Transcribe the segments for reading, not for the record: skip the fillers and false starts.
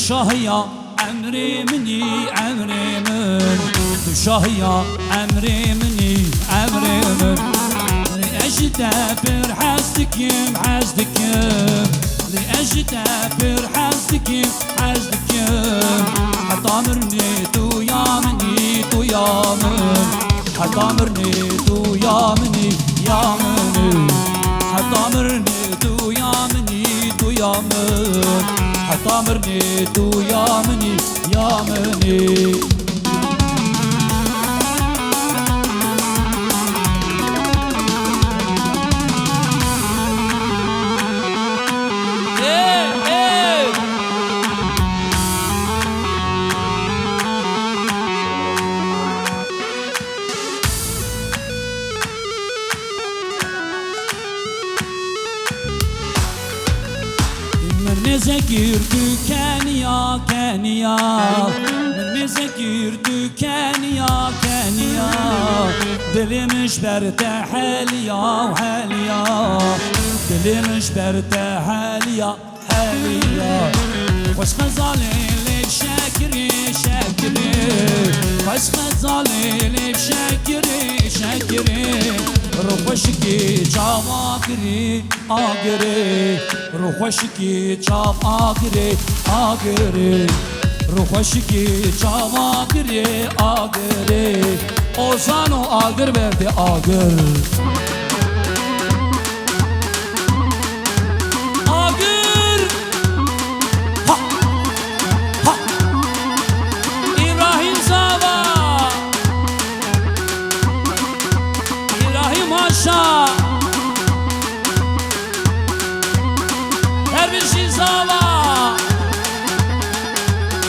شاهيا عمري مني عمري من شاهيا عمري مني عمري من لأجدابر حزدكم حزدكم لأجدابر حزدكم حزدكم حطامرني تو يا مني تو يا من حطامرني تو يا مني يا مني حطامرني تو يا مني تو يا من حطامرني تو يا مني يا مني Zekirdi Kenya Kenya Min zekirdi Kenya Kenya Dilimiş berte heliya heliya Dilimiş berte heliya heliya Hoş gazalili şekri şekri Hoş gazalili şekri şekri روحشکی چاو آگری آگری روحشکی چاو آگری آگری روحشکی چاو آگری آگری اوزانو آگر verdi آگر آگر ها ها İbrahim Zava Maşa her bir şey zava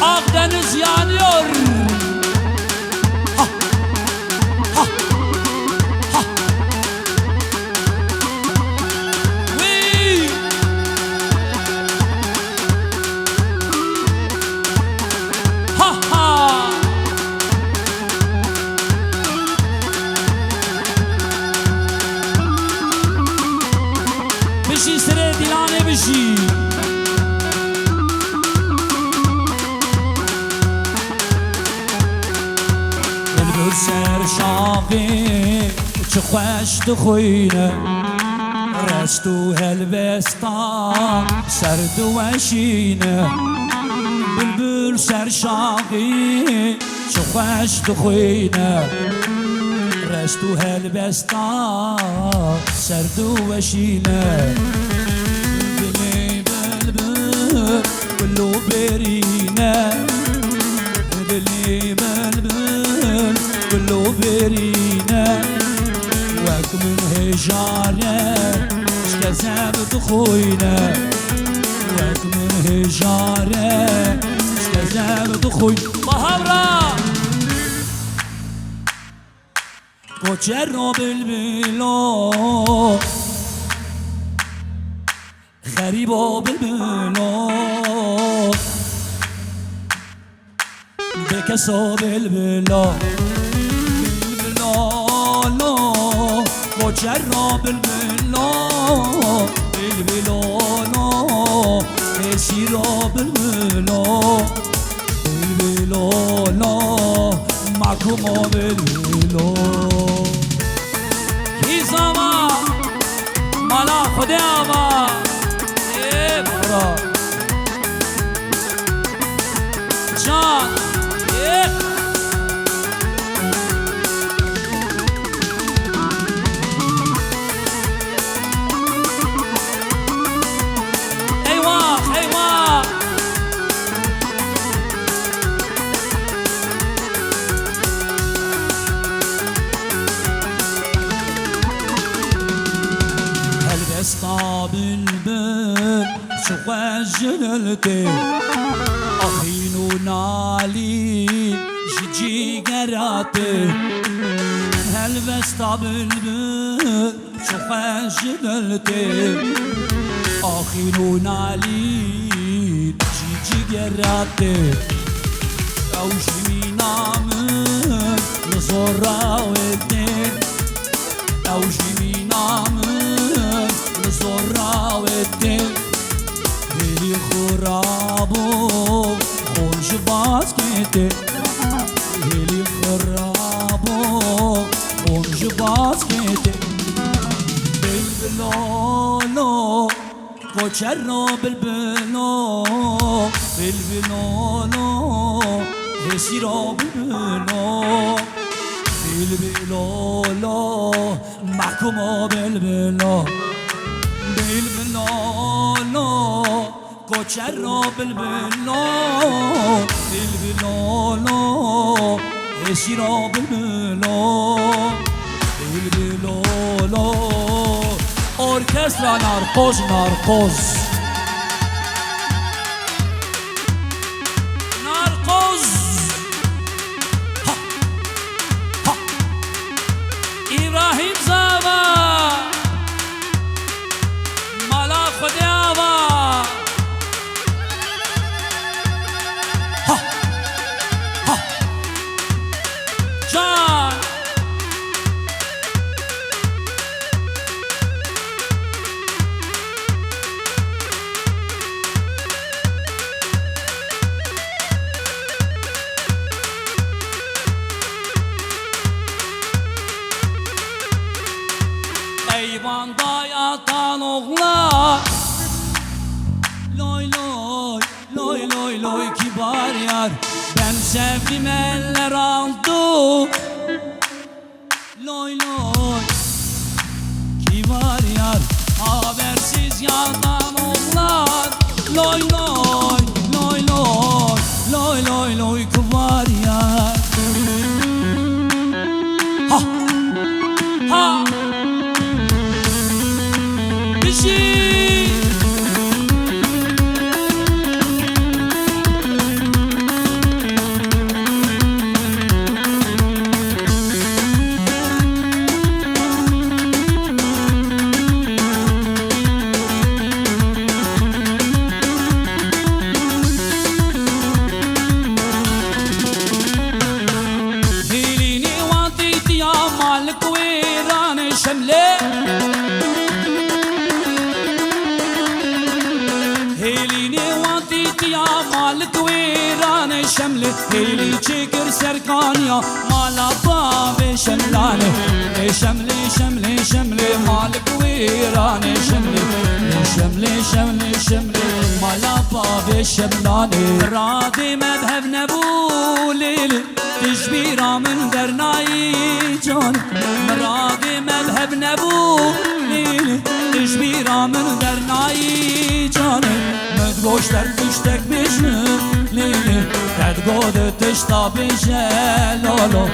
Akdeniz yanıyor ha ha ha Wee ha ha بشی سر دیلانه بشی بلبل سر شاقی چه خوش دخوینه رستو هلبستان سرد وشینه بلبل سر شاقی چه خوش دخوینه رستو هلبستان سردو وشينا بلي بلبل كلو برينا بلي بلبل كلو برينا وك من هجارة شكذاب دخوينا وك من هجارة شكذاب دخوينا مهبرة کوچر و بلبلو غریب و بلبلو بکس و بلبلو بلبلو کوچر و بلبلو بلبلو بشیر و بلبلو بلبلو محکوم و بلبلو زما مالا خدا ما ای برا جان ایوه ایوه استا بلبل شو جللتي أخينو نالي جيجي قراتي هل بستا بلبل شو جللتي أخينو نالي جيجي قراتي أو جمينا من نصورا ودين أو جمينا من نصورا ودين بلي خرابو كيتي هيلي خرابو ونجباز كيتي بالبلولو كوچرو بالبلو بالبلولو هسيرو بالبلو بالبلولو محكومو بالبلو بالبلولو كوچرو بالبلو بالبلولو هسيرو بالبلو بالبلولو اوركسترا ناركوز ناركوز ناركوز ها ها ابراهيم زاوا مالا خدياوا ها ها جان Eyvanda yatan oğlan Loy loy, loy loy loy kibar yar Ben sevdim eller aldı Loy loy kibar yar Habersiz yatan oğlan Loy loy, loy loy, loy loy loy kibar yar Ha ha شمله هيلي تشكر سرقانيا مالا بابي شملاني شملي شملي شملي مالك ويراني شملي شملي شملي شملي مالا بابي شملاني راضي مذهب نبوليل تشبيرا من درناي جان راضي مذهب نبوليل تشبيرا من درناي جان مدغوشتر تشتك بجنب ليلي تدقود تشطى لولو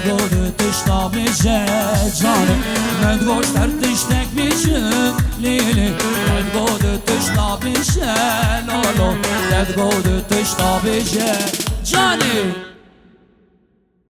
تدقود تشطى جاني مدقوش ترتشتك بيشم ليلي تدقود تشطى لولو تدقود تشطى جاني